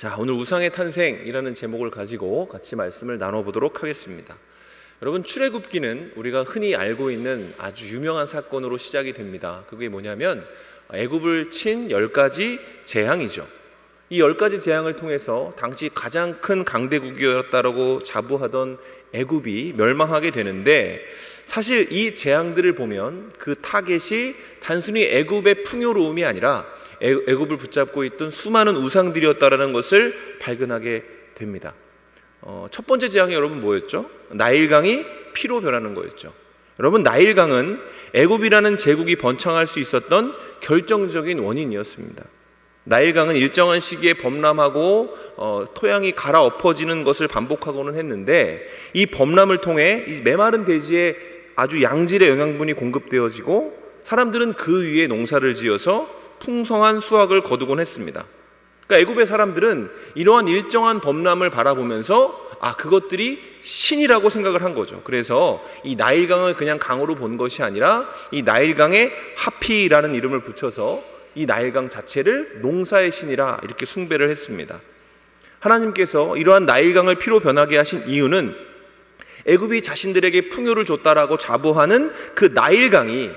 자, 오늘 우상의 탄생이라는 제목을 가지고 같이 말씀을 나눠보도록 하겠습니다. 여러분, 출애굽기는 우리가 흔히 알고 있는 아주 유명한 사건으로 시작이 됩니다. 그게 뭐냐면 애굽을 친 10가지 재앙이죠. 이 10가지 재앙을 통해서 당시 가장 큰 강대국이었다라고 자부하던 애굽이 멸망하게 되는데, 사실 이 재앙들을 보면 그 타겟이 단순히 애굽의 풍요로움이 아니라 애굽을 붙잡고 있던 수많은 우상들이었다라는 것을 발견하게 됩니다. 첫 번째 재앙이 여러분 뭐였죠? 나일강이 피로 변하는 거였죠. 여러분, 나일강은 애굽이라는 제국이 번창할 수 있었던 결정적인 원인이었습니다. 나일강은 일정한 시기에 범람하고 토양이 갈아엎어지는 것을 반복하고는 했는데, 이 범람을 통해 이 메마른 대지에 아주 양질의 영양분이 공급되어지고 사람들은 그 위에 농사를 지어서 풍성한 수확을 거두곤 했습니다. 그러니까 애굽의 사람들은 이러한 일정한 범람을 바라보면서 그것들이 신이라고 생각을 한 거죠. 그래서 이 나일강을 그냥 강으로 본 것이 아니라 이 나일강에 하피라는 이름을 붙여서 이 나일강 자체를 농사의 신이라 이렇게 숭배를 했습니다. 하나님께서 이러한 나일강을 피로 변하게 하신 이유는 애굽이 자신들에게 풍요를 줬다라고 자부하는 그 나일강이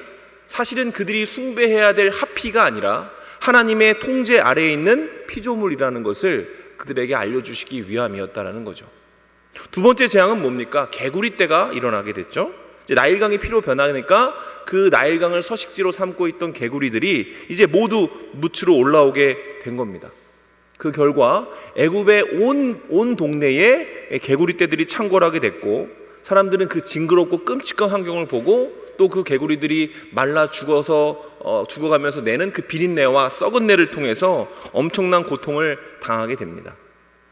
사실은 그들이 숭배해야 될 하피가 아니라 하나님의 통제 아래에 있는 피조물이라는 것을 그들에게 알려주시기 위함이었다라는 거죠. 두 번째 재앙은 뭡니까? 개구리떼가 일어나게 됐죠. 이제 나일강이 피로 변하니까 그 나일강을 서식지로 삼고 있던 개구리들이 이제 모두 묻으로 올라오게 된 겁니다. 그 결과 애굽의 온 동네에 개구리떼들이 창궐하게 됐고, 사람들은 그 징그럽고 끔찍한 환경을 보고 또 그 개구리들이 말라 죽어가면서 내는 그 비린내와 썩은 내를 통해서 엄청난 고통을 당하게 됩니다.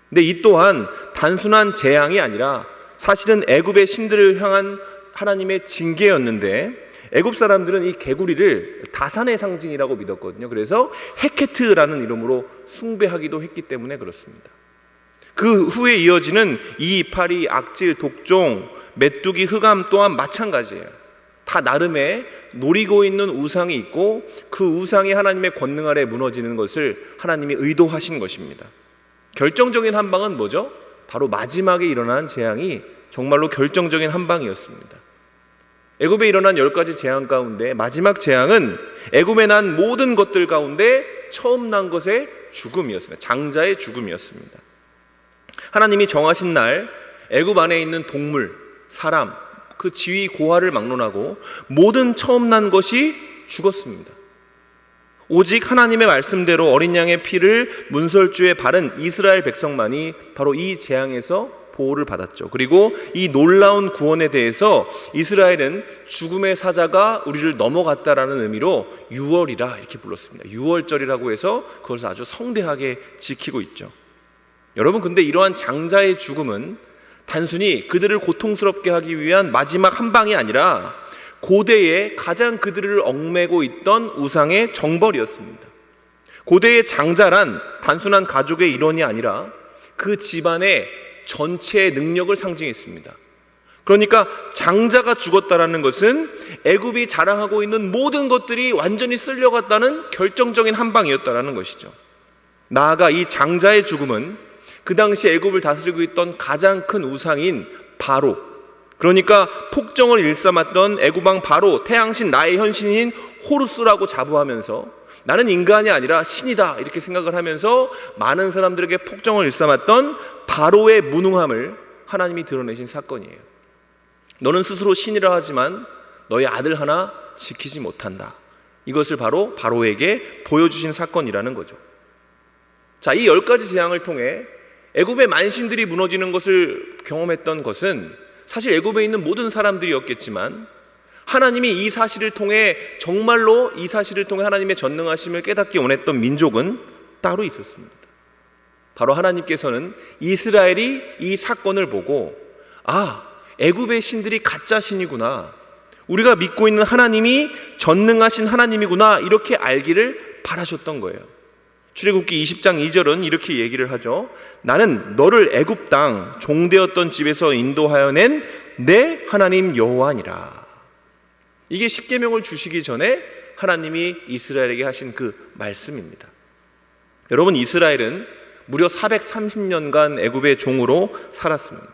근데 이 또한 단순한 재앙이 아니라 사실은 애굽의 신들을 향한 하나님의 징계였는데, 애굽 사람들은 이 개구리를 다산의 상징이라고 믿었거든요. 그래서 헤케트라는 이름으로 숭배하기도 했기 때문에 그렇습니다. 그 후에 이어지는 이 파리, 악질, 독종, 메뚜기, 흑암 또한 마찬가지예요. 다 나름의 노리고 있는 우상이 있고 그 우상이 하나님의 권능 아래 무너지는 것을 하나님이 의도하신 것입니다. 결정적인 한 방은 뭐죠? 바로 마지막에 일어난 재앙이 정말로 결정적인 한 방이었습니다. 애굽에 일어난 10가지 재앙 가운데 마지막 재앙은 애굽에 난 모든 것들 가운데 처음 난 것의 죽음이었습니다. 장자의 죽음이었습니다. 하나님이 정하신 날 애굽 안에 있는 동물, 사람, 그 지위 고하를 막론하고 모든 처음 난 것이 죽었습니다. 오직 하나님의 말씀대로 어린 양의 피를 문설주에 바른 이스라엘 백성만이 바로 이 재앙에서 보호를 받았죠. 그리고 이 놀라운 구원에 대해서 이스라엘은 죽음의 사자가 우리를 넘어갔다라는 의미로 유월이라 이렇게 불렀습니다. 유월절이라고 해서 그것을 아주 성대하게 지키고 있죠. 여러분, 근데 이러한 장자의 죽음은 단순히 그들을 고통스럽게 하기 위한 마지막 한 방이 아니라 고대에 가장 그들을 얽매고 있던 우상의 정벌이었습니다. 고대의 장자란 단순한 가족의 일원이 아니라 그 집안의 전체의 능력을 상징했습니다. 그러니까 장자가 죽었다라는 것은 애굽이 자랑하고 있는 모든 것들이 완전히 쓸려갔다는 결정적인 한 방이었다라는 것이죠. 나아가 이 장자의 죽음은 그 당시 애굽을 다스리고 있던 가장 큰 우상인 바로, 그러니까 폭정을 일삼았던 애굽왕 바로, 태양신 나의 현신인 호루스라고 자부하면서 나는 인간이 아니라 신이다 이렇게 생각을 하면서 많은 사람들에게 폭정을 일삼았던 바로의 무능함을 하나님이 드러내신 사건이에요. 너는 스스로 신이라 하지만 너의 아들 하나 지키지 못한다. 이것을 바로 바로에게 보여주신 사건이라는 거죠. 자, 이 10가지 재앙을 통해 애굽의 만신들이 무너지는 것을 경험했던 것은 사실 애굽에 있는 모든 사람들이었겠지만, 하나님이 이 사실을 통해 정말로 이 사실을 통해 하나님의 전능하심을 깨닫기 원했던 민족은 따로 있었습니다. 바로 하나님께서는 이스라엘이 이 사건을 보고 애굽의 신들이 가짜 신이구나, 우리가 믿고 있는 하나님이 전능하신 하나님이구나, 이렇게 알기를 바라셨던 거예요. 출애굽기 20장 2절은 이렇게 얘기를 하죠. 나는 너를 애굽 땅 종되었던 집에서 인도하여 낸 내 하나님 여호와니라. 이게 십계명을 주시기 전에 하나님이 이스라엘에게 하신 그 말씀입니다. 여러분, 이스라엘은 무려 430년간 애굽의 종으로 살았습니다.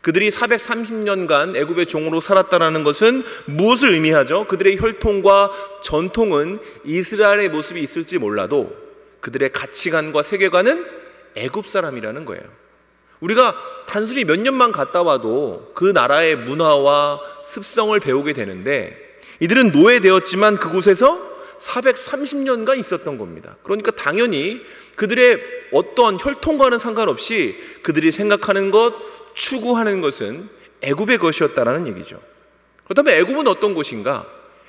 그들이 430년간 애굽의 종으로 살았다는 것은 무엇을 의미하죠? 그들의 혈통과 전통은 이스라엘의 모습이 있을지 몰라도 그들의 가치관과 세계관은 애굽 사람이라는 거예요. 우리가 단순히 몇 년만 갔다 와도 그 나라의 문화와 습성을 배우게 되는데 이들은 노예되었지만 그곳에서 430년간 있었던 겁니다. 그러니까 당연히 그들의 어떤 혈통과는 상관없이 그들이 생각하는 것, 추구하는 것은 애굽의 것이었다라는 얘기죠. 그렇다면 애굽은 어떤 곳인가?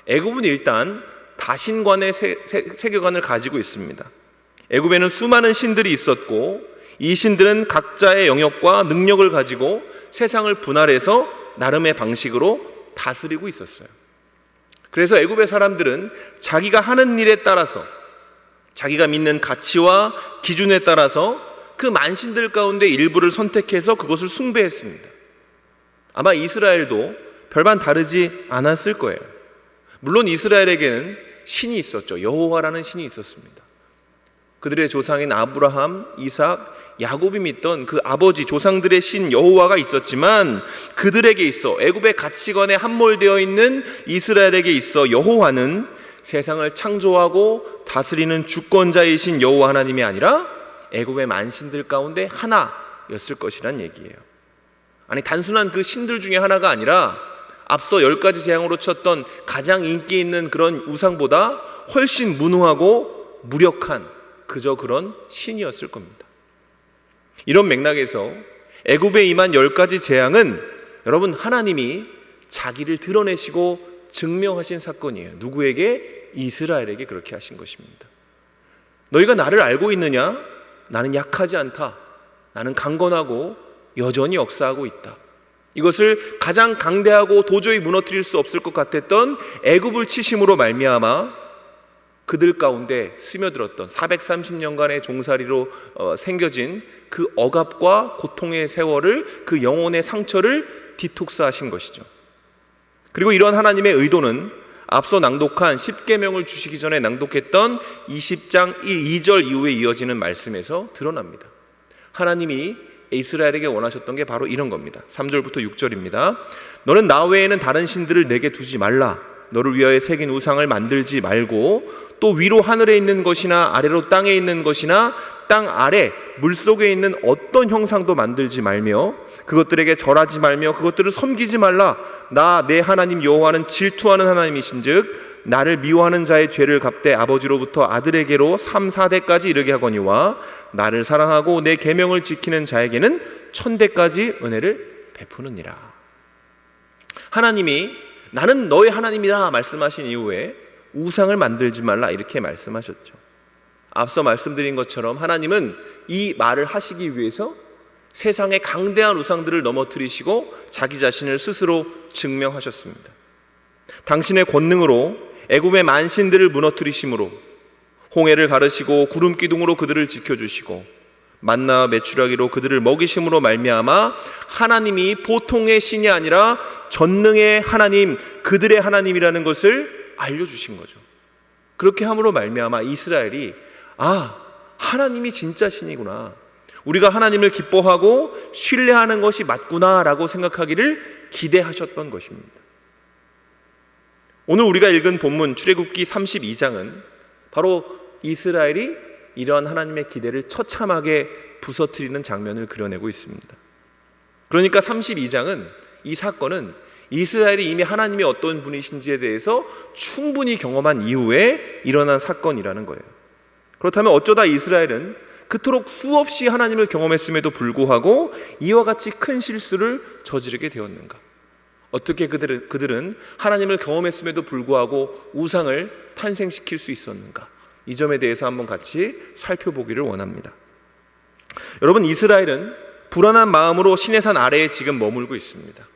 애굽은 일단 다신관의 세계관을 가지고 있습니다. 애굽에는 수많은 신들이 있었고 이 신들은 각자의 영역과 능력을 가지고 세상을 분할해서 나름의 방식으로 다스리고 있었어요. 그래서 애굽의 사람들은 자기가 하는 일에 따라서 자기가 믿는 가치와 기준에 따라서 그 만신들 가운데 일부를 선택해서 그것을 숭배했습니다. 아마 이스라엘도 별반 다르지 않았을 거예요. 물론 이스라엘에게는 신이 있었죠. 여호와라는 신이 있었습니다. 그들의 조상인 아브라함, 이삭, 야곱이 믿던 그 아버지 조상들의 신 여호와가 있었지만 그들에게 있어 애굽의 가치관에 함몰되어 있는 이스라엘에게 있어 여호와는 세상을 창조하고 다스리는 주권자이신 여호와 하나님이 아니라 애굽의 만신들 가운데 하나였을 것이란 얘기예요. 아니 단순한 그 신들 중에 하나가 아니라 앞서 10가지 재앙으로 쳤던 가장 인기 있는 그런 우상보다 훨씬 무능하고 무력한 그저 그런 신이었을 겁니다. 이런 맥락에서 애굽에 임한 10가지 재앙은 여러분 하나님이 자기를 드러내시고 증명하신 사건이에요. 누구에게? 이스라엘에게 그렇게 하신 것입니다. 너희가 나를 알고 있느냐? 나는 약하지 않다. 나는 강건하고 여전히 역사하고 있다. 이것을 가장 강대하고 도저히 무너뜨릴 수 없을 것 같았던 애굽을 치심으로 말미암아 그들 가운데 스며들었던 430년간의 종살이로 생겨진 그 억압과 고통의 세월을 그 영혼의 상처를 디톡스하신 것이죠. 그리고 이런 하나님의 의도는 앞서 낭독한 10계명을 주시기 전에 낭독했던 20장 2절 이후에 이어지는 말씀에서 드러납니다. 하나님이 이스라엘에게 원하셨던 게 바로 이런 겁니다. 3절부터 6절입니다. 너는 나 외에는 다른 신들을 내게 두지 말라. 너를 위하여 새긴 우상을 만들지 말고 또 위로 하늘에 있는 것이나 아래로 땅에 있는 것이나 땅 아래 물속에 있는 어떤 형상도 만들지 말며 그것들에게 절하지 말며 그것들을 섬기지 말라. 나 내 하나님 여호와는 질투하는 하나님이신즉 나를 미워하는 자의 죄를 갚되 아버지로부터 아들에게로 3, 4대까지 이르게 하거니와 나를 사랑하고 내 계명을 지키는 자에게는 1000대까지 은혜를 베푸느니라. 하나님이 나는 너의 하나님이라 말씀하신 이후에 우상을 만들지 말라 이렇게 말씀하셨죠. 앞서 말씀드린 것처럼 하나님은 이 말을 하시기 위해서 세상의 강대한 우상들을 넘어뜨리시고 자기 자신을 스스로 증명하셨습니다. 당신의 권능으로 애굽의 만신들을 무너뜨리심으로 홍해를 가르시고 구름 기둥으로 그들을 지켜주시고 만나와 메추라기로 그들을 먹이심으로 말미암아 하나님이 보통의 신이 아니라 전능의 하나님, 그들의 하나님이라는 것을 알려주신 거죠. 그렇게 함으로 말미암아 이스라엘이 하나님이 진짜 신이구나, 우리가 하나님을 기뻐하고 신뢰하는 것이 맞구나라고 생각하기를 기대하셨던 것입니다. 오늘 우리가 읽은 본문 출애굽기 32장은 바로 이스라엘이 이러한 하나님의 기대를 처참하게 부서뜨리는 장면을 그려내고 있습니다. 그러니까 32장은 이 사건은 이스라엘이 이미 하나님이 어떤 분이신지에 대해서 충분히 경험한 이후에 일어난 사건이라는 거예요. 그렇다면 어쩌다 이스라엘은 그토록 수없이 하나님을 경험했음에도 불구하고 이와 같이 큰 실수를 저지르게 되었는가? 어떻게 그들은 하나님을 경험했음에도 불구하고 우상을 탄생시킬 수 있었는가? 이 점에 대해서 한번 같이 살펴보기를 원합니다. 여러분, 이스라엘은 불안한 마음으로 시내산 아래에 지금 머물고 있습니다.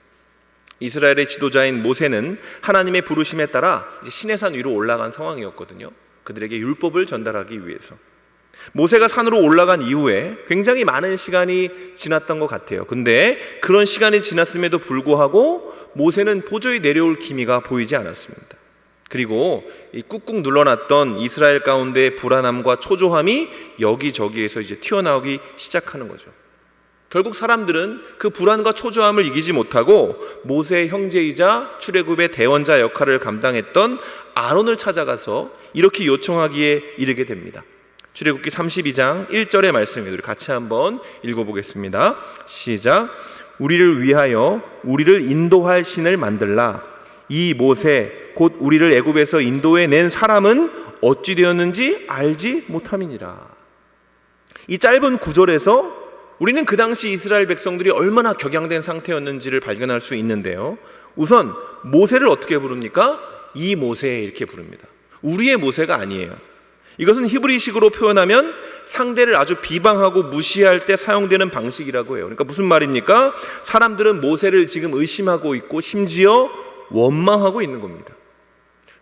이스라엘의 지도자인 모세는 하나님의 부르심에 따라 이제 시내산 위로 올라간 상황이었거든요. 그들에게 율법을 전달하기 위해서. 모세가 산으로 올라간 이후에 굉장히 많은 시간이 지났던 것 같아요. 근데 그런 시간이 지났음에도 불구하고 모세는 도저히 내려올 기미가 보이지 않았습니다. 그리고 이 꾹꾹 눌러놨던 이스라엘 가운데의 불안함과 초조함이 여기저기에서 이제 튀어나오기 시작하는 거죠. 결국 사람들은 그 불안과 초조함을 이기지 못하고 모세의 형제이자 출애굽의 대원자 역할을 감당했던 아론을 찾아가서 이렇게 요청하기에 이르게 됩니다. 출애굽기 32장 1절의 말씀입니다. 우리 같이 한번 읽어보겠습니다. 시작. 우리를 위하여 우리를 인도할 신을 만들라. 이 모세 곧 우리를 애굽에서 인도해 낸 사람은 어찌 되었는지 알지 못함이니라. 이 짧은 구절에서 우리는 그 당시 이스라엘 백성들이 얼마나 격양된 상태였는지를 발견할 수 있는데요. 우선 모세를 어떻게 부릅니까? 이 모세 이렇게 부릅니다. 우리의 모세가 아니에요. 이것은 히브리식으로 표현하면 상대를 아주 비방하고 무시할 때 사용되는 방식이라고 해요. 그러니까 무슨 말입니까? 사람들은 모세를 지금 의심하고 있고 심지어 원망하고 있는 겁니다.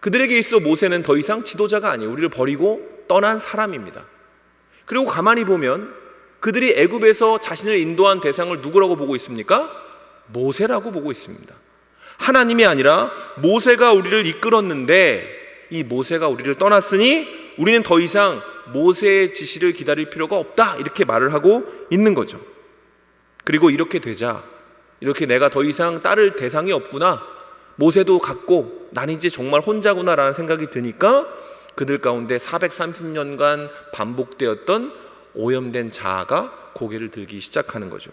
그들에게 있어 모세는 더 이상 지도자가 아니에요. 우리를 버리고 떠난 사람입니다. 그리고 가만히 보면 그들이 애굽에서 자신을 인도한 대상을 누구라고 보고 있습니까? 모세라고 보고 있습니다. 하나님이 아니라 모세가 우리를 이끌었는데 이 모세가 우리를 떠났으니 우리는 더 이상 모세의 지시를 기다릴 필요가 없다, 이렇게 말을 하고 있는 거죠. 그리고 이렇게 되자, 이렇게 내가 더 이상 따를 대상이 없구나, 모세도 갔고 난 이제 정말 혼자구나 라는 생각이 드니까 그들 가운데 430년간 반복되었던 오염된 자아가 고개를 들기 시작하는 거죠.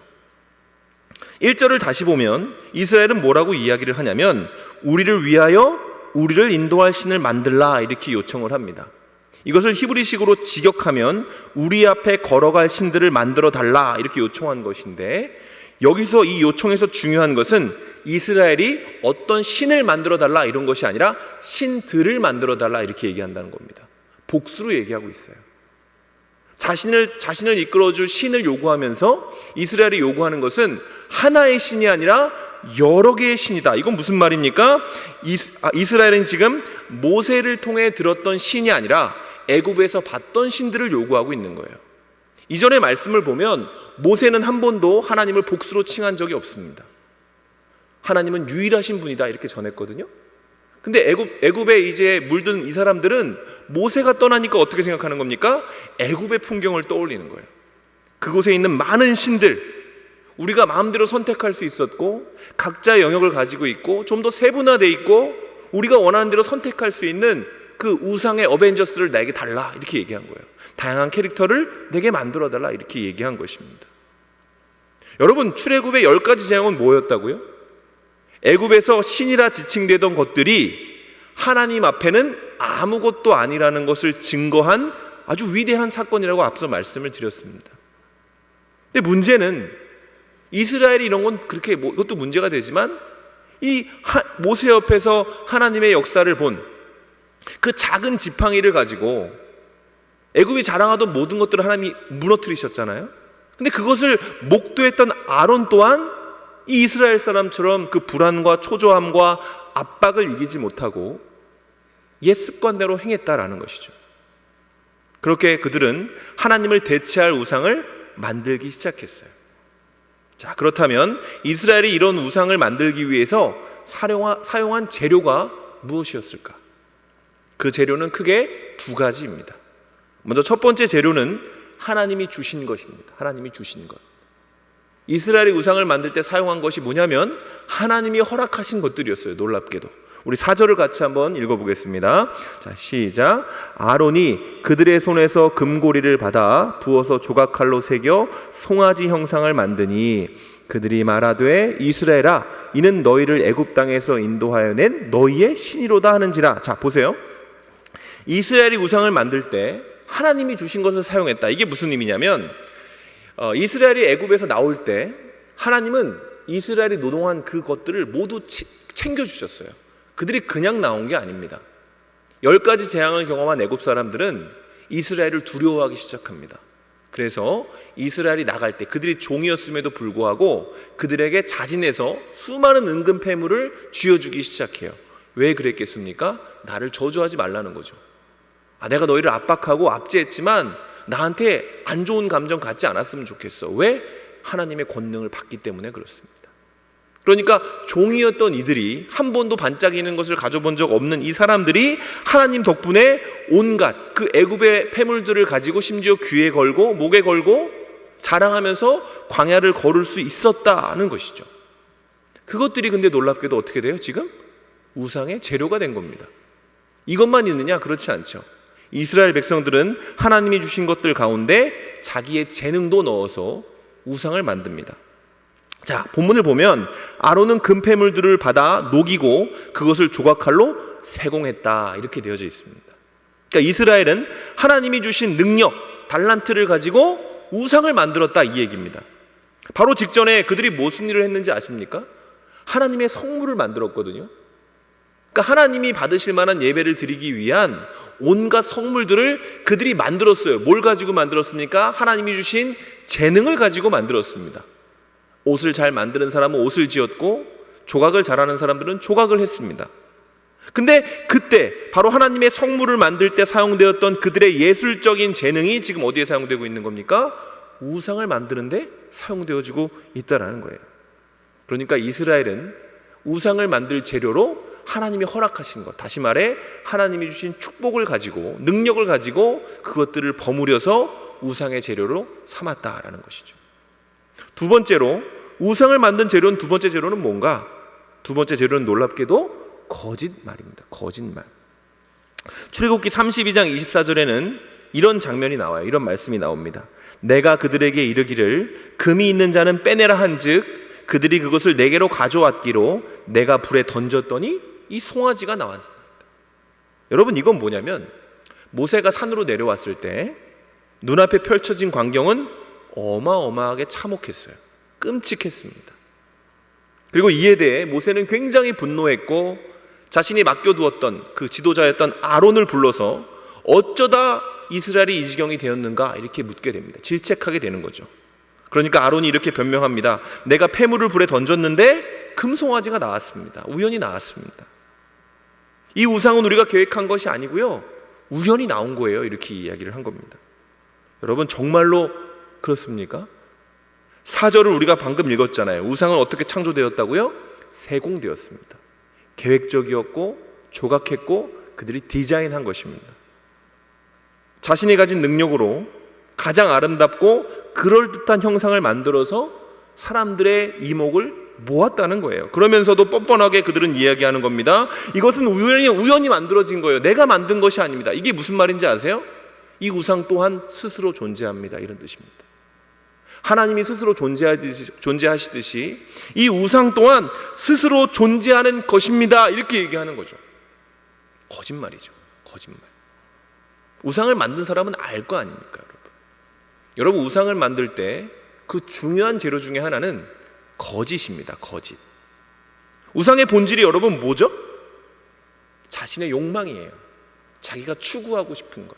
1절을 다시 보면 이스라엘은 뭐라고 이야기를 하냐면 우리를 위하여 우리를 인도할 신을 만들라, 이렇게 요청을 합니다. 이것을 히브리식으로 직역하면 우리 앞에 걸어갈 신들을 만들어 달라, 이렇게 요청한 것인데, 여기서 이 요청에서 중요한 것은 이스라엘이 어떤 신을 만들어 달라 이런 것이 아니라 신들을 만들어 달라, 이렇게 얘기한다는 겁니다. 복수로 얘기하고 있어요. 자신을 이끌어줄 신을 요구하면서 이스라엘이 요구하는 것은 하나의 신이 아니라 여러 개의 신이다. 이건 무슨 말입니까? 이스라엘은 지금 모세를 통해 들었던 신이 아니라 애굽에서 봤던 신들을 요구하고 있는 거예요. 이전의 말씀을 보면 모세는 한 번도 하나님을 복수로 칭한 적이 없습니다. 하나님은 유일하신 분이다, 이렇게 전했거든요. 근데 애굽에 이제 물든 이 사람들은 모세가 떠나니까 어떻게 생각하는 겁니까? 애굽의 풍경을 떠올리는 거예요. 그곳에 있는 많은 신들, 우리가 마음대로 선택할 수 있었고 각자의 영역을 가지고 있고 좀 더 세분화되어 있고 우리가 원하는 대로 선택할 수 있는 그 우상의 어벤져스를 나에게 달라, 이렇게 얘기한 거예요. 다양한 캐릭터를 내게 만들어 달라, 이렇게 얘기한 것입니다. 여러분, 출애굽의 10가지 재앙은 뭐였다고요? 애굽에서 신이라 지칭되던 것들이 하나님 앞에는 아무것도 아니라는 것을 증거한 아주 위대한 사건이라고 앞서 말씀을 드렸습니다. 근데 문제는 이스라엘이 이런 건 그렇게 이것도 문제가 되지만 이 모세 옆에서 하나님의 역사를 본 그 작은 지팡이를 가지고 애굽이 자랑하던 모든 것들을 하나님이 무너뜨리셨잖아요. 근데 그것을 목도했던 아론 또한 이 이스라엘 사람처럼 그 불안과 초조함과 압박을 이기지 못하고 옛 습관대로 행했다라는 것이죠. 그렇게 그들은 하나님을 대체할 우상을 만들기 시작했어요. 자, 그렇다면 이스라엘이 이런 우상을 만들기 위해서 사용한 재료가 무엇이었을까? 그 재료는 크게 두 가지입니다. 먼저 첫 번째 재료는 하나님이 주신 것입니다. 하나님이 주신 것. 이스라엘이 우상을 만들 때 사용한 것이 뭐냐면 하나님이 허락하신 것들이었어요. 놀랍게도. 우리 4절을 같이 한번 읽어보겠습니다. 자, 시작. 아론이 그들의 손에서 금고리를 받아 부어서 조각칼로 새겨 송아지 형상을 만드니 그들이 말하되 이스라엘아, 이는 너희를 애굽 땅에서 인도하여 낸 너희의 신이로다 하는지라. 자, 보세요. 이스라엘이 우상을 만들 때 하나님이 주신 것을 사용했다. 이게 무슨 의미냐면 이스라엘이 애굽에서 나올 때 하나님은 이스라엘이 노동한 그 것들을 모두 챙겨주셨어요. 그들이 그냥 나온 게 아닙니다. 10가지 재앙을 경험한 애굽 사람들은 이스라엘을 두려워하기 시작합니다. 그래서 이스라엘이 나갈 때 그들이 종이었음에도 불구하고 그들에게 자진해서 수많은 은근 폐물을 쥐어주기 시작해요. 왜 그랬겠습니까? 나를 저주하지 말라는 거죠. 내가 너희를 압박하고 압제했지만 나한테 안 좋은 감정 갖지 않았으면 좋겠어. 왜? 하나님의 권능을 받기 때문에 그렇습니다. 그러니까 종이었던 이들이 한 번도 반짝이는 것을 가져본 적 없는 이 사람들이 하나님 덕분에 온갖 그 애굽의 폐물들을 가지고 심지어 귀에 걸고 목에 걸고 자랑하면서 광야를 걸을 수 있었다는 것이죠. 그것들이 근데 놀랍게도 어떻게 돼요? 지금 우상의 재료가 된 겁니다. 이것만 있느냐? 그렇지 않죠. 이스라엘 백성들은 하나님이 주신 것들 가운데 자기의 재능도 넣어서 우상을 만듭니다. 자, 본문을 보면 아론은 금폐물들을 받아 녹이고 그것을 조각칼로 세공했다 이렇게 되어져 있습니다. 그러니까 이스라엘은 하나님이 주신 능력, 달란트를 가지고 우상을 만들었다 이 얘기입니다. 바로 직전에 그들이 무슨 일을 했는지 아십니까? 하나님의 성물을 만들었거든요. 그러니까 하나님이 받으실 만한 예배를 드리기 위한 온갖 성물들을 그들이 만들었어요. 뭘 가지고 만들었습니까? 하나님이 주신 재능을 가지고 만들었습니다. 옷을 잘 만드는 사람은 옷을 지었고 조각을 잘하는 사람들은 조각을 했습니다. 근데 그때 바로 하나님의 성물을 만들 때 사용되었던 그들의 예술적인 재능이 지금 어디에 사용되고 있는 겁니까? 우상을 만드는데 사용되어지고 있다는 거예요. 그러니까 이스라엘은 우상을 만들 재료로 하나님이 허락하신 것, 다시 말해 하나님이 주신 축복을 가지고 능력을 가지고 그것들을 버무려서 우상의 재료로 삼았다라는 것이죠. 두 번째로 우상을 만든 재료는 두 번째 재료는 뭔가? 두 번째 재료는 놀랍게도 거짓말입니다. 거짓말. 출애굽기 32장 24절에는 이런 장면이 나와요. 이런 말씀이 나옵니다. 내가 그들에게 이르기를 금이 있는 자는 빼내라 한즉 그들이 그것을 내게로 가져왔기로 내가 불에 던졌더니 이 송아지가 나왔습니다. 여러분 이건 뭐냐면 모세가 산으로 내려왔을 때 눈앞에 펼쳐진 광경은 어마어마하게 참혹했어요. 끔찍했습니다. 그리고 이에 대해 모세는 굉장히 분노했고 자신이 맡겨두었던 그 지도자였던 아론을 불러서 어쩌다 이스라엘이 이 지경이 되었는가 이렇게 묻게 됩니다. 질책하게 되는 거죠. 그러니까 아론이 이렇게 변명합니다. 내가 폐물을 불에 던졌는데 금송아지가 나왔습니다. 우연히 나왔습니다. 이 우상은 우리가 계획한 것이 아니고요. 우연히 나온 거예요. 이렇게 이야기를 한 겁니다. 여러분 정말로 그렇습니까? 4절을 우리가 방금 읽었잖아요. 우상은 어떻게 창조되었다고요? 세공되었습니다. 계획적이었고 조각했고 그들이 디자인한 것입니다. 자신이 가진 능력으로 가장 아름답고 그럴듯한 형상을 만들어서 사람들의 이목을 모았다는 거예요. 그러면서도 뻔뻔하게 그들은 이야기하는 겁니다. 이것은 우연히 만들어진 거예요. 내가 만든 것이 아닙니다. 이게 무슨 말인지 아세요? 이 우상 또한 스스로 존재합니다. 이런 뜻입니다. 하나님이 스스로 존재하시듯이 이 우상 또한 스스로 존재하는 것입니다. 이렇게 얘기하는 거죠. 거짓말이죠. 거짓말. 우상을 만든 사람은 알 거 아닙니까, 여러분? 여러분 우상을 만들 때 그 중요한 재료 중에 하나는 거짓입니다. 거짓. 우상의 본질이 여러분 뭐죠? 자신의 욕망이에요. 자기가 추구하고 싶은 것.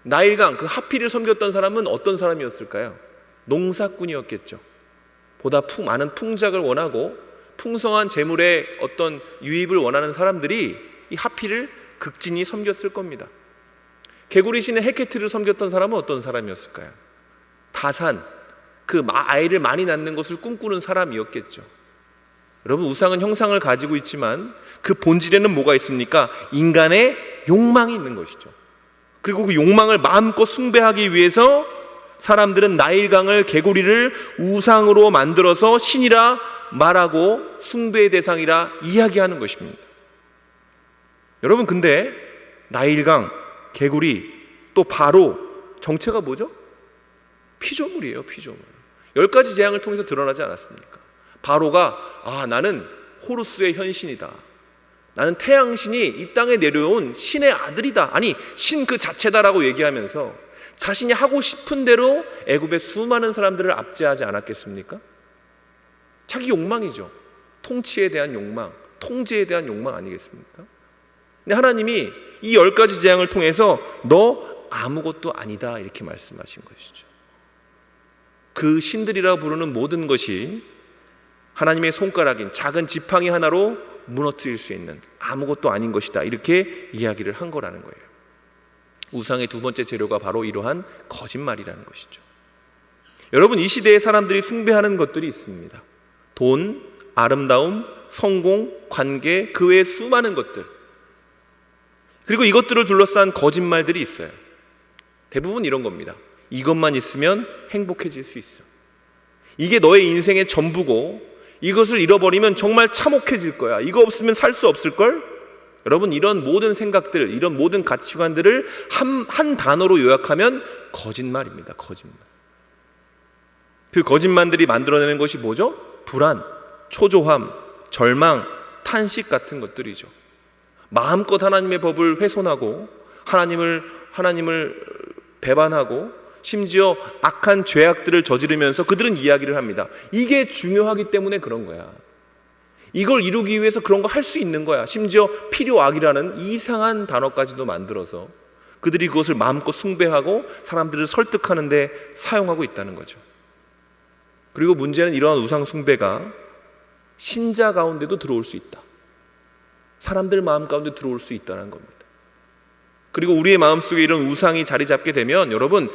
나일강 그 하필을 섬겼던 사람은 어떤 사람이었을까요? 농사꾼이었겠죠. 보다 많은 풍작을 원하고 풍성한 재물의 어떤 유입을 원하는 사람들이 이 하필을 극진히 섬겼을 겁니다. 개구리 신의 헤케트를 섬겼던 사람은 어떤 사람이었을까요? 다산, 그 아이를 많이 낳는 것을 꿈꾸는 사람이었겠죠. 여러분 우상은 형상을 가지고 있지만 그 본질에는 뭐가 있습니까? 인간의 욕망이 있는 것이죠. 그리고 그 욕망을 마음껏 숭배하기 위해서 사람들은 나일강을 개구리를 우상으로 만들어서 신이라 말하고 숭배의 대상이라 이야기하는 것입니다. 여러분 근데 나일강, 개구리 또 바로 정체가 뭐죠? 피조물이에요. 피조물. 10가지 재앙을 통해서 드러나지 않았습니까? 바로가 나는 호루스의 현신이다. 나는 태양신이 이 땅에 내려온 신의 아들이다. 아니 신 그 자체다라고 얘기하면서 자신이 하고 싶은 대로 애굽의 수많은 사람들을 압제하지 않았겠습니까? 자기 욕망이죠. 통치에 대한 욕망, 통제에 대한 욕망 아니겠습니까? 근데 하나님이 이 10가지 재앙을 통해서 너 아무것도 아니다 이렇게 말씀하신 것이죠. 그 신들이라고 부르는 모든 것이 하나님의 손가락인 작은 지팡이 하나로 무너뜨릴 수 있는 아무것도 아닌 것이다 이렇게 이야기를 한 거라는 거예요. 우상의 두 번째 재료가 바로 이러한 거짓말이라는 것이죠. 여러분 이 시대에 사람들이 숭배하는 것들이 있습니다. 돈, 아름다움, 성공, 관계, 그 외의 수많은 것들, 그리고 이것들을 둘러싼 거짓말들이 있어요. 대부분 이런 겁니다. 이것만 있으면 행복해질 수 있어. 이게 너의 인생의 전부고 이것을 잃어버리면 정말 참혹해질 거야. 이거 없으면 살 수 없을걸? 여러분, 이런 모든 생각들, 이런 모든 가치관들을 한 단어로 요약하면 거짓말입니다. 거짓말. 그 거짓말들이 만들어내는 것이 뭐죠? 불안, 초조함, 절망, 탄식 같은 것들이죠. 마음껏 하나님의 법을 훼손하고 하나님을 배반하고 심지어 악한 죄악들을 저지르면서 그들은 이야기를 합니다. 이게 중요하기 때문에 그런 거야. 이걸 이루기 위해서 그런 거 할 수 있는 거야. 심지어 필요악이라는 이상한 단어까지도 만들어서 그들이 그것을 마음껏 숭배하고 사람들을 설득하는 데 사용하고 있다는 거죠. 그리고 문제는 이러한 우상 숭배가 신자 가운데도 들어올 수 있다. 사람들 마음 가운데 들어올 수 있다는 겁니다. 그리고 우리의 마음속에 이런 우상이 자리 잡게 되면 여러분,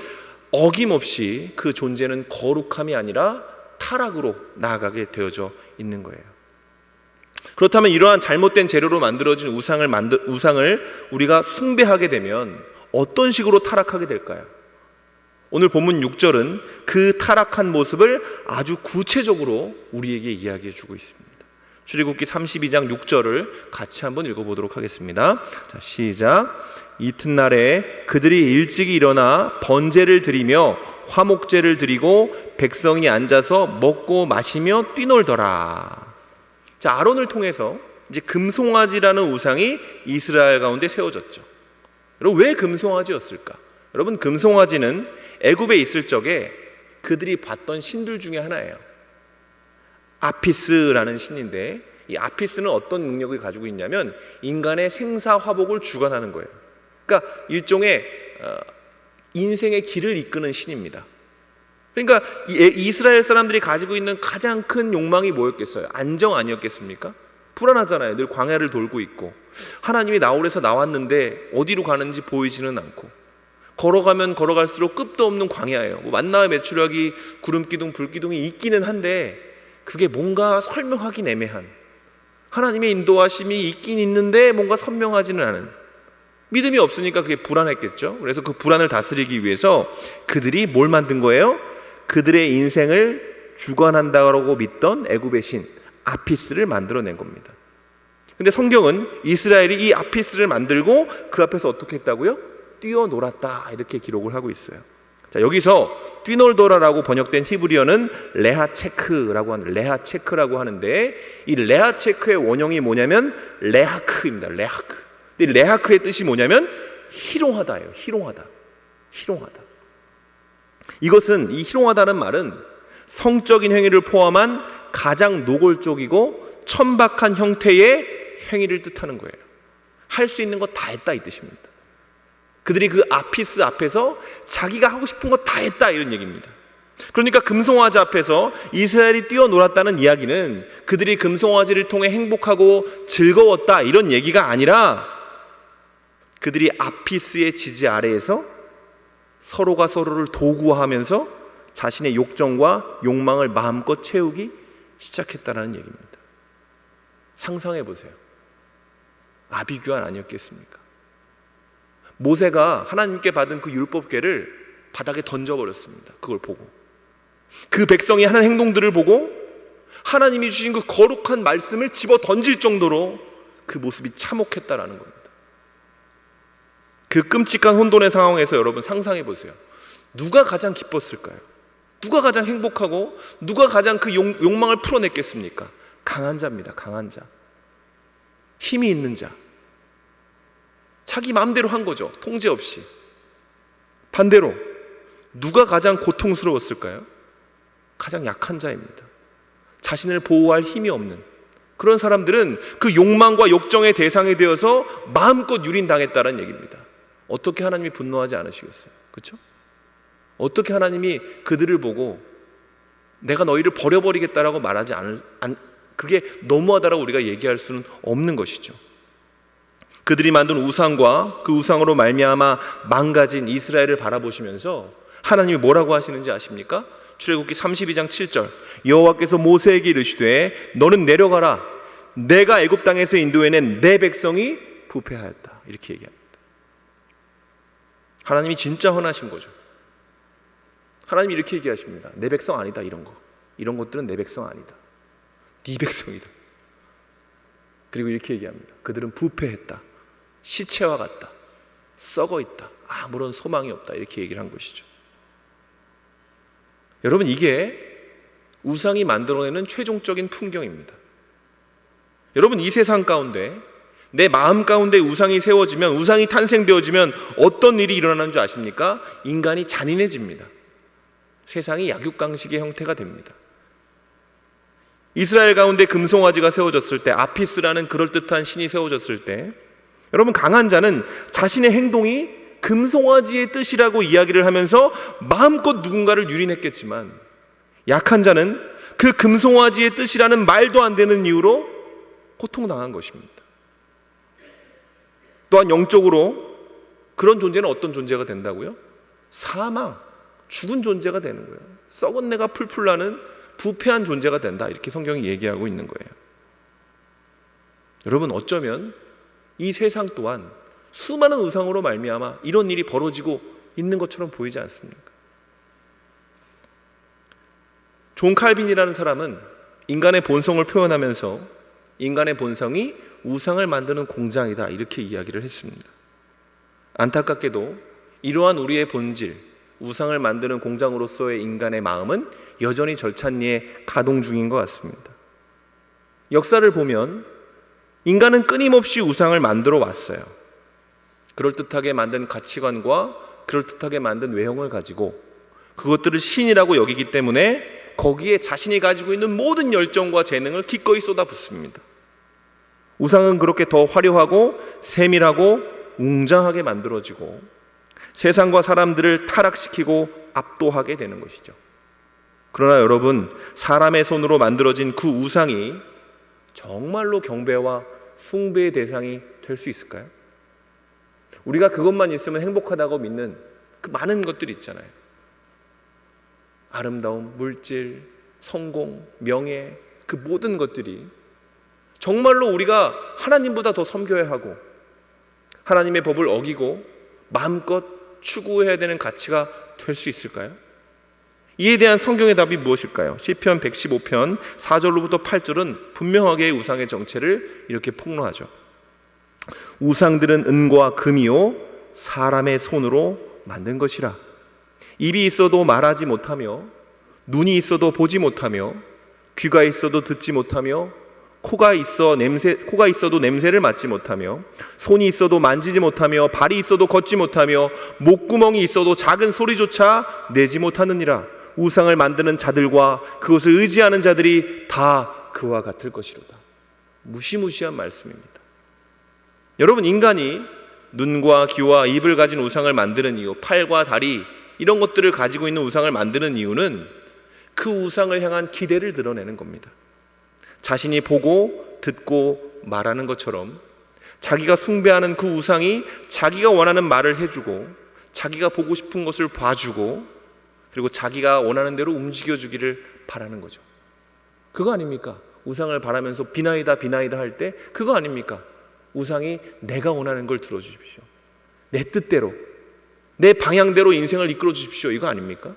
어김없이 그 존재는 거룩함이 아니라 타락으로 나아가게 되어져 있는 거예요. 그렇다면 이러한 잘못된 재료로 만들어진 우상을 우리가 숭배하게 되면 어떤 식으로 타락하게 될까요? 오늘 본문 6절은 그 타락한 모습을 아주 구체적으로 우리에게 이야기해 주고 있습니다. 출애굽기 32장 6절을 같이 한번 읽어보도록 하겠습니다. 자, 시작. 이튿날에 그들이 일찍이 일어나 번제를 드리며 화목제를 드리고 백성이 앉아서 먹고 마시며 뛰놀더라. 자, 아론을 통해서 이제 금송아지라는 우상이 이스라엘 가운데 세워졌죠. 여러분, 왜 금송아지였을까? 여러분, 금송아지는 애굽에 있을 적에 그들이 봤던 신들 중에 하나예요. 아피스라는 신인데, 이 아피스는 어떤 능력을 가지고 있냐면 인간의 생사화복을 주관하는 거예요. 그러니까 일종의 인생의 길을 이끄는 신입니다. 그러니까 이스라엘 사람들이 가지고 있는 가장 큰 욕망이 뭐였겠어요? 안정 아니었겠습니까? 불안하잖아요. 늘 광야를 돌고 있고 하나님이 나홀에서 나왔는데 어디로 가는지 보이지는 않고 걸어가면 걸어갈수록 끝도 없는 광야예요. 뭐 만나의 메추라기, 구름기둥, 불기둥이 있기는 한데 그게 뭔가 설명하긴 애매한, 하나님의 인도하심이 있긴 있는데 뭔가 선명하지는 않은, 믿음이 없으니까 그게 불안했겠죠. 그래서 그 불안을 다스리기 위해서 그들이 뭘 만든 거예요? 그들의 인생을 주관한다고 믿던 애굽의 신 아피스를 만들어낸 겁니다. 근데 성경은 이스라엘이 이 아피스를 만들고 그 앞에서 어떻게 했다고요? 뛰어놀았다, 이렇게 기록을 하고 있어요. 자, 여기서 뛰놀더라라고 번역된 히브리어는 레하체크라고 하는데, 이 레하체크의 원형이 뭐냐면 레하크입니다. 레하크. 근데 레하크의 뜻이 뭐냐면 희롱하다예요. 희롱하다. 이것은, 이 희롱하다는 말은 성적인 행위를 포함한 가장 노골적이고 천박한 형태의 행위를 뜻하는 거예요. 할 수 있는 거 다 했다, 이 뜻입니다. 그들이 그 아피스 앞에서 자기가 하고 싶은 거 다 했다, 이런 얘기입니다. 그러니까 금송아지 앞에서 이스라엘이 뛰어놀았다는 이야기는 그들이 금송아지를 통해 행복하고 즐거웠다, 이런 얘기가 아니라 그들이 아피스의 지지 아래에서 서로가 서로를 도구화하면서 자신의 욕정과 욕망을 마음껏 채우기 시작했다는 얘기입니다. 상상해 보세요. 아비규환 아니었겠습니까? 모세가 하나님께 받은 그 율법궤를 바닥에 던져버렸습니다. 그걸 보고 그 백성이 하는 행동들을 보고 하나님이 주신 그 거룩한 말씀을 집어 던질 정도로 그 모습이 참혹했다라는 겁니다. 그 끔찍한 혼돈의 상황에서 여러분 상상해 보세요. 누가 가장 기뻤을까요? 누가 가장 행복하고 누가 가장 그 욕망을 풀어냈겠습니까? 강한 자입니다. 강한 자, 힘이 있는 자, 자기 마음대로 한 거죠. 통제 없이. 반대로 누가 가장 고통스러웠을까요? 가장 약한 자입니다. 자신을 보호할 힘이 없는 그런 사람들은 그 욕망과 욕정의 대상이 되어서 마음껏 유린당했다는 얘기입니다. 어떻게 하나님이 분노하지 않으시겠어요? 그렇죠? 어떻게 하나님이 그들을 보고 내가 너희를 버려버리겠다라고 말하지 그게 너무하다라고 우리가 얘기할 수는 없는 것이죠. 그들이 만든 우상과 그 우상으로 말미암아 망가진 이스라엘을 바라보시면서 하나님이 뭐라고 하시는지 아십니까? 출애굽기 32장 7절 여호와께서 모세에게 이르시되 너는 내려가라 내가 애굽 땅에서 인도해낸 내 백성이 부패하였다 이렇게 얘기합니다. 하나님이 진짜 헌하신 거죠. 하나님이 이렇게 얘기하십니다. 내 백성 아니다 이런 것들은 내 백성 아니다. 네 백성이다. 그리고 이렇게 얘기합니다. 그들은 부패했다. 시체와 같다. 썩어 있다. 아무런 소망이 없다. 이렇게 얘기를 한 것이죠. 여러분 이게 우상이 만들어내는 최종적인 풍경입니다. 여러분 이 세상 가운데 내 마음 가운데 우상이 세워지면 우상이 탄생되어지면 어떤 일이 일어나는 줄 아십니까? 인간이 잔인해집니다. 세상이 약육강식의 형태가 됩니다. 이스라엘 가운데 금송아지가 세워졌을 때 아피스라는 그럴듯한 신이 세워졌을 때 여러분 강한 자는 자신의 행동이 금송아지의 뜻이라고 이야기를 하면서 마음껏 누군가를 유린했겠지만 약한 자는 그 금송아지의 뜻이라는 말도 안 되는 이유로 고통당한 것입니다. 또한 영적으로 그런 존재는 어떤 존재가 된다고요? 사망, 죽은 존재가 되는 거예요. 썩은 내가 풀풀 나는 부패한 존재가 된다 이렇게 성경이 얘기하고 있는 거예요. 여러분 어쩌면 이 세상 또한 수많은 우상으로 말미암아 이런 일이 벌어지고 있는 것처럼 보이지 않습니까? 존 칼빈이라는 사람은 인간의 본성을 표현하면서 인간의 본성이 우상을 만드는 공장이다 이렇게 이야기를 했습니다. 안타깝게도 이러한 우리의 본질, 우상을 만드는 공장으로서의 인간의 마음은 여전히 절찬리에 가동 중인 것 같습니다. 역사를 보면 인간은 끊임없이 우상을 만들어 왔어요. 그럴듯하게 만든 가치관과 그럴듯하게 만든 외형을 가지고 그것들을 신이라고 여기기 때문에 거기에 자신이 가지고 있는 모든 열정과 재능을 기꺼이 쏟아붓습니다. 우상은 그렇게 더 화려하고 세밀하고 웅장하게 만들어지고 세상과 사람들을 타락시키고 압도하게 되는 것이죠. 그러나 여러분, 사람의 손으로 만들어진 그 우상이 정말로 경배와 숭배의 대상이 될 수 있을까요? 우리가 그것만 있으면 행복하다고 믿는 그 많은 것들이 있잖아요. 아름다움, 물질, 성공, 명예, 그 모든 것들이 정말로 우리가 하나님보다 더 섬겨야 하고 하나님의 법을 어기고 마음껏 추구해야 되는 가치가 될 수 있을까요? 이에 대한 성경의 답이 무엇일까요? 시편 115편 4절로부터 8절은 분명하게 우상의 정체를 이렇게 폭로하죠. 우상들은 은과 금이요 사람의 손으로 만든 것이라. 입이 있어도 말하지 못하며 눈이 있어도 보지 못하며 귀가 있어도 듣지 못하며 코가 있어도 냄새를 맡지 못하며 손이 있어도 만지지 못하며 발이 있어도 걷지 못하며 목구멍이 있어도 작은 소리조차 내지 못하느니라. 우상을 만드는 자들과 그것을 의지하는 자들이 다 그와 같을 것이로다. 무시무시한 말씀입니다. 여러분, 인간이 눈과 귀와 입을 가진 우상을 만드는 이유, 팔과 다리 이런 것들을 가지고 있는 우상을 만드는 이유는 그 우상을 향한 기대를 드러내는 겁니다. 자신이 보고 듣고 말하는 것처럼 자기가 숭배하는 그 우상이 자기가 원하는 말을 해주고 자기가 보고 싶은 것을 봐주고 그리고 자기가 원하는 대로 움직여주기를 바라는 거죠. 그거 아닙니까? 우상을 바라면서 비나이다 할 때 그거 아닙니까? 우상이 내가 원하는 걸 들어주십시오. 내 뜻대로 내 방향대로 인생을 이끌어 주십시오. 이거 아닙니까?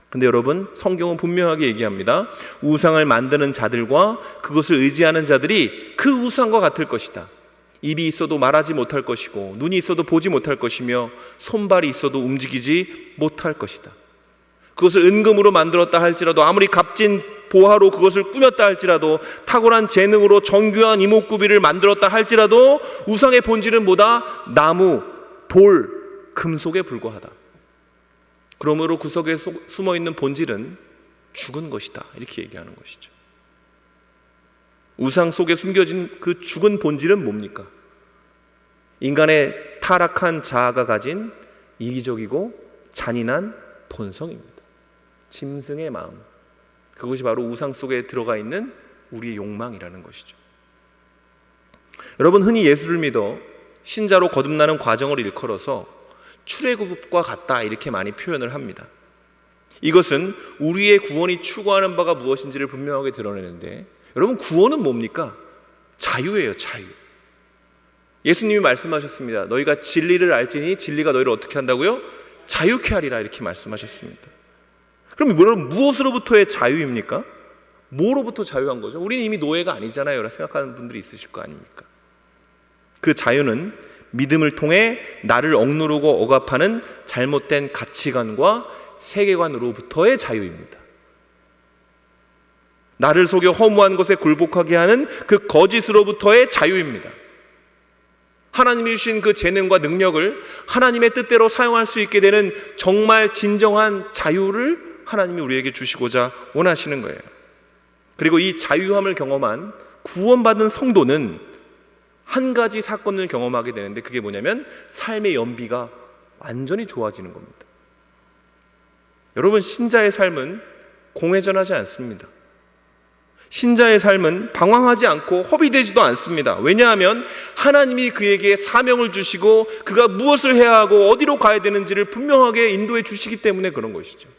근데 여러분, 성경은 분명하게 얘기합니다. 우상을 만드는 자들과 그것을 의지하는 자들이 그 우상과 같을 것이다. 입이 있어도 말하지 못할 것이고 눈이 있어도 보지 못할 것이며 손발이 있어도 움직이지 못할 것이다. 그것을 은금으로 만들었다 할지라도 아무리 값진 보화로 그것을 꾸몄다 할지라도 탁월한 재능으로 정교한 이목구비를 만들었다 할지라도 우상의 본질은 뭐다? 나무, 돌, 금속에 불과하다. 그러므로 그 속에 숨어있는 본질은 죽은 것이다. 이렇게 얘기하는 것이죠. 우상 속에 숨겨진 그 죽은 본질은 뭡니까? 인간의 타락한 자아가 가진 이기적이고 잔인한 본성입니다. 짐승의 마음. 그것이 바로 우상 속에 들어가 있는 우리의 욕망이라는 것이죠. 여러분, 흔히 예수를 믿어 신자로 거듭나는 과정을 일컬어서 출애굽과 같다 이렇게 많이 표현을 합니다. 이것은 우리의 구원이 추구하는 바가 무엇인지를 분명하게 드러내는데, 여러분, 구원은 뭡니까? 자유예요, 자유. 예수님이 말씀하셨습니다. 너희가 진리를 알지니 진리가 너희를 어떻게 한다고요? 자유케 하리라, 이렇게 말씀하셨습니다. 그럼 여러분, 무엇으로부터의 자유입니까? 뭐로부터 자유한 거죠? 우리는 이미 노예가 아니잖아요 라고 생각하는 분들이 있으실 거 아닙니까? 그 자유는 믿음을 통해 나를 억누르고 억압하는 잘못된 가치관과 세계관으로부터의 자유입니다. 나를 속여 허무한 것에 굴복하게 하는 그 거짓으로부터의 자유입니다. 하나님이 주신 그 재능과 능력을 하나님의 뜻대로 사용할 수 있게 되는 정말 진정한 자유를 하나님이 우리에게 주시고자 원하시는 거예요. 그리고 이 자유함을 경험한 구원받은 성도는 한 가지 사건을 경험하게 되는데, 그게 뭐냐면 삶의 연비가 완전히 좋아지는 겁니다. 여러분, 신자의 삶은 공회전하지 않습니다. 신자의 삶은 방황하지 않고 허비되지도 않습니다. 왜냐하면 하나님이 그에게 사명을 주시고 그가 무엇을 해야 하고 어디로 가야 되는지를 분명하게 인도해 주시기 때문에 그런 것이죠.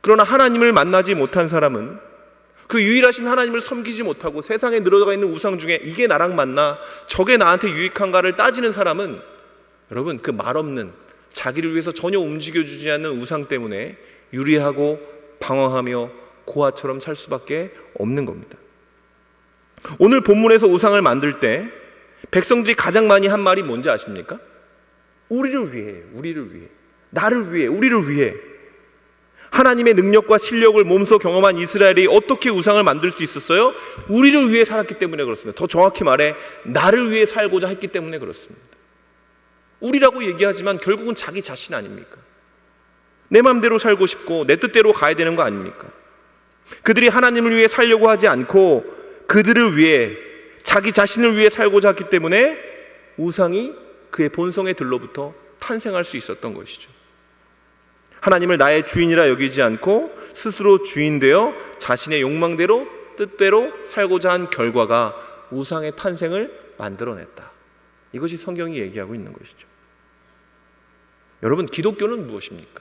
그러나 하나님을 만나지 못한 사람은, 그 유일하신 하나님을 섬기지 못하고 세상에 늘어가 있는 우상 중에 이게 나랑 맞나, 저게 나한테 유익한가를 따지는 사람은, 여러분, 그 말없는, 자기를 위해서 전혀 움직여주지 않는 우상 때문에 유리하고 방황하며 고아처럼 살 수밖에 없는 겁니다. 오늘 본문에서 우상을 만들 때 백성들이 가장 많이 한 말이 뭔지 아십니까? 우리를 위해, 우리를 위해, 나를 위해, 우리를 위해. 하나님의 능력과 실력을 몸소 경험한 이스라엘이 어떻게 우상을 만들 수 있었어요? 우리를 위해 살았기 때문에 그렇습니다. 더 정확히 말해 나를 위해 살고자 했기 때문에 그렇습니다. 우리라고 얘기하지만 결국은 자기 자신 아닙니까? 내 마음대로 살고 싶고 내 뜻대로 가야 되는 거 아닙니까? 그들이 하나님을 위해 살려고 하지 않고 그들을 위해, 자기 자신을 위해 살고자 했기 때문에 우상이 그의 본성의 들로부터 탄생할 수 있었던 것이죠. 하나님을 나의 주인이라 여기지 않고 스스로 주인되어 자신의 욕망대로 뜻대로 살고자 한 결과가 우상의 탄생을 만들어냈다. 이것이 성경이 얘기하고 있는 것이죠. 여러분, 기독교는 무엇입니까?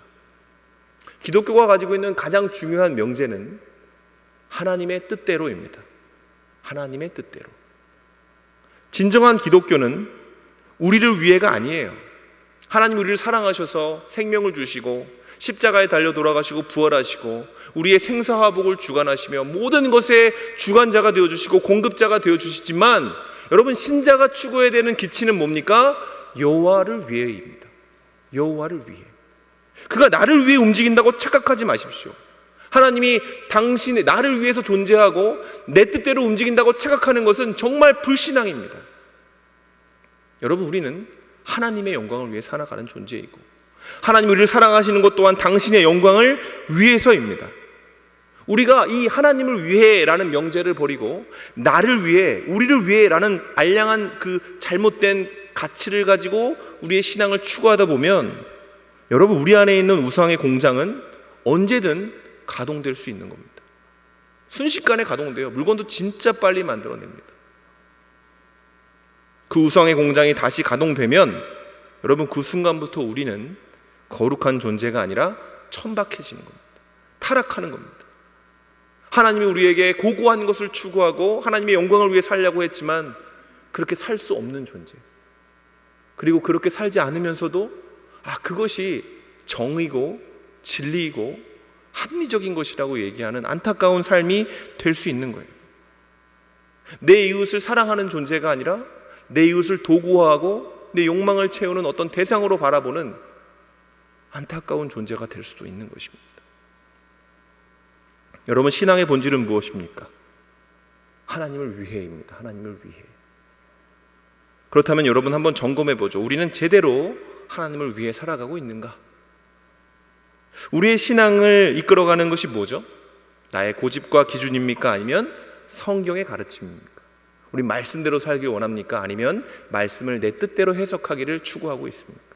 기독교가 가지고 있는 가장 중요한 명제는 하나님의 뜻대로입니다. 하나님의 뜻대로. 진정한 기독교는 우리를 위해가 아니에요. 하나님 우리를 사랑하셔서 생명을 주시고 십자가에 달려 돌아가시고 부활하시고 우리의 생사화복을 주관하시며 모든 것의 주관자가 되어주시고 공급자가 되어주시지만, 여러분, 신자가 추구해야 되는 기치는 뭡니까? 여호와를 위해입니다. 여호와를 위해. 그가 나를 위해 움직인다고 착각하지 마십시오. 하나님이 당신의 나를 위해서 존재하고 내 뜻대로 움직인다고 착각하는 것은 정말 불신앙입니다. 여러분, 우리는 하나님의 영광을 위해 살아가는 존재이고 하나님 우리를 사랑하시는 것 또한 당신의 영광을 위해서입니다. 우리가 이 하나님을 위해라는 명제를 버리고 나를 위해, 우리를 위해라는 알량한 그 잘못된 가치를 가지고 우리의 신앙을 추구하다 보면, 여러분, 우리 안에 있는 우상의 공장은 언제든 가동될 수 있는 겁니다. 순식간에 가동돼요. 물건도 진짜 빨리 만들어냅니다. 그 우상의 공장이 다시 가동되면 여러분, 그 순간부터 우리는 거룩한 존재가 아니라 천박해지는 겁니다. 타락하는 겁니다. 하나님이 우리에게 고고한 것을 추구하고 하나님의 영광을 위해 살려고 했지만 그렇게 살 수 없는 존재, 그리고 그렇게 살지 않으면서도 그것이 정의고 진리이고 합리적인 것이라고 얘기하는 안타까운 삶이 될 수 있는 거예요. 내 이웃을 사랑하는 존재가 아니라 내 이웃을 도구화하고 내 욕망을 채우는 어떤 대상으로 바라보는 안타까운 존재가 될 수도 있는 것입니다. 여러분, 신앙의 본질은 무엇입니까? 하나님을 위해입니다. 하나님을 위해. 그렇다면 여러분, 한번 점검해 보죠. 우리는 제대로 하나님을 위해 살아가고 있는가? 우리의 신앙을 이끌어가는 것이 뭐죠? 나의 고집과 기준입니까? 아니면 성경의 가르침입니까? 우리 말씀대로 살길 원합니까? 아니면 말씀을 내 뜻대로 해석하기를 추구하고 있습니까?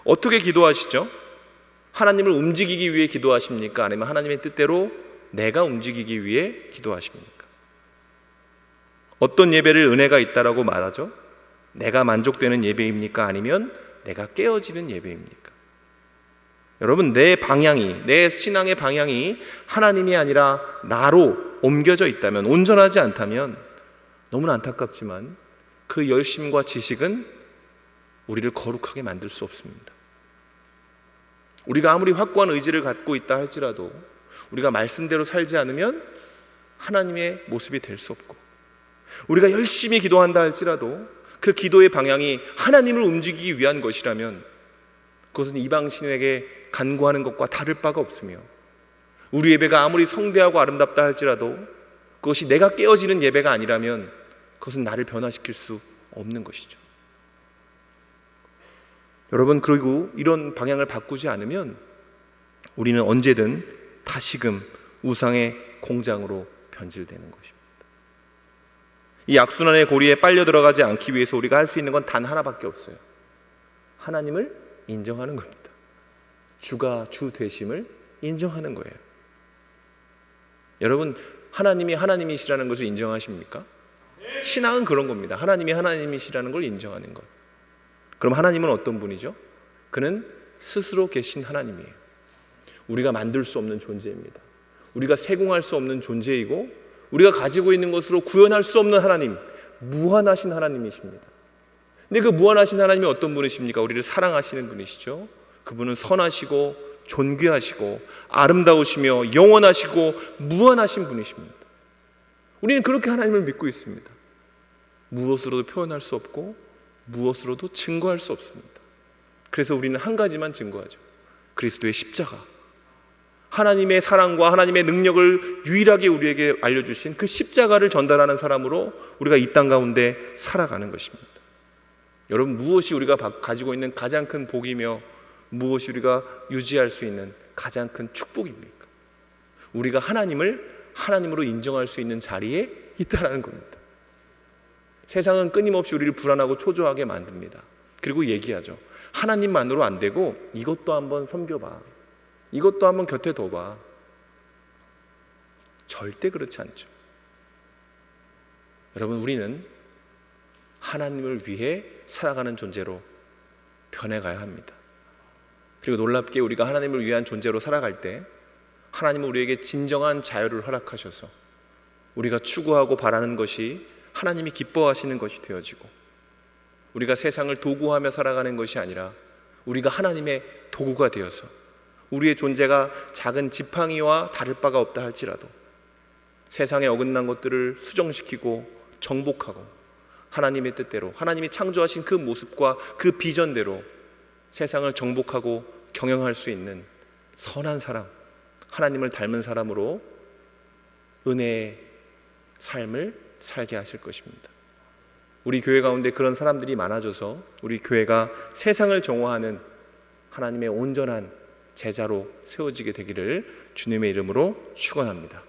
어떻게 기도하시죠? 하나님을 움직이기 위해 기도하십니까? 아니면 하나님의 뜻대로 내가 움직이기 위해 기도하십니까? 어떤 예배를 은혜가 있다라고 말하죠? 내가 만족되는 예배입니까? 아니면 내가 깨어지는 예배입니까? 여러분, 내 방향이, 내 신앙의 방향이 하나님이 아니라 나로 옮겨져 있다면, 온전하지 않다면 너무나 안타깝지만 그 열심과 지식은 우리를 거룩하게 만들 수 없습니다. 우리가 아무리 확고한 의지를 갖고 있다 할지라도 우리가 말씀대로 살지 않으면 하나님의 모습이 될 수 없고, 우리가 열심히 기도한다 할지라도 그 기도의 방향이 하나님을 움직이기 위한 것이라면 그것은 이방신에게 간구하는 것과 다를 바가 없으며, 우리 예배가 아무리 성대하고 아름답다 할지라도 그것이 내가 깨어지는 예배가 아니라면 그것은 나를 변화시킬 수 없는 것이죠. 여러분, 그리고 이런 방향을 바꾸지 않으면 우리는 언제든 다시금 우상의 공장으로 변질되는 것입니다. 이 악순환의 고리에 빨려 들어가지 않기 위해서 우리가 할 수 있는 건 단 하나밖에 없어요. 하나님을 인정하는 겁니다. 주가 주 되심을 인정하는 거예요. 여러분, 하나님이 하나님이시라는 것을 인정하십니까? 신앙은 그런 겁니다. 하나님이 하나님이시라는 걸 인정하는 것. 그럼 하나님은 어떤 분이죠? 그는 스스로 계신 하나님이에요. 우리가 만들 수 없는 존재입니다. 우리가 세공할 수 없는 존재이고, 우리가 가지고 있는 것으로 구현할 수 없는 하나님, 무한하신 하나님이십니다. 근데 그 무한하신 하나님이 어떤 분이십니까? 우리를 사랑하시는 분이시죠. 그분은 선하시고 존귀하시고 아름다우시며 영원하시고 무한하신 분이십니다. 우리는 그렇게 하나님을 믿고 있습니다. 무엇으로도 표현할 수 없고 무엇으로도 증거할 수 없습니다. 그래서 우리는 한 가지만 증거하죠. 그리스도의 십자가. 하나님의 사랑과 하나님의 능력을 유일하게 우리에게 알려주신 그 십자가를 전달하는 사람으로 우리가 이 땅 가운데 살아가는 것입니다. 여러분, 무엇이 우리가 가지고 있는 가장 큰 복이며 무엇이 우리가 유지할 수 있는 가장 큰 축복입니까? 우리가 하나님을 하나님으로 인정할 수 있는 자리에 있다라는 겁니다. 세상은 끊임없이 우리를 불안하고 초조하게 만듭니다. 그리고 얘기하죠. 하나님만으로 안 되고 이것도 한번 섬겨봐. 이것도 한번 곁에 둬봐. 절대 그렇지 않죠. 여러분, 우리는 하나님을 위해 살아가는 존재로 변해가야 합니다. 그리고 놀랍게 우리가 하나님을 위한 존재로 살아갈 때 하나님은 우리에게 진정한 자유를 허락하셔서 우리가 추구하고 바라는 것이 하나님이 기뻐하시는 것이 되어지고, 우리가 세상을 도구하며 살아가는 것이 아니라 우리가 하나님의 도구가 되어서 우리의 존재가 작은 지팡이와 다를 바가 없다 할지라도 세상에 어긋난 것들을 수정시키고 정복하고 하나님의 뜻대로, 하나님이 창조하신 그 모습과 그 비전대로 세상을 정복하고 경영할 수 있는 선한 사람, 하나님을 닮은 사람으로 은혜의 삶을 살게 하실 것입니다. 우리 교회 가운데 그런 사람들이 많아져서 우리 교회가 세상을 정화하는 하나님의 온전한 제자로 세워지게 되기를 주님의 이름으로 축원합니다.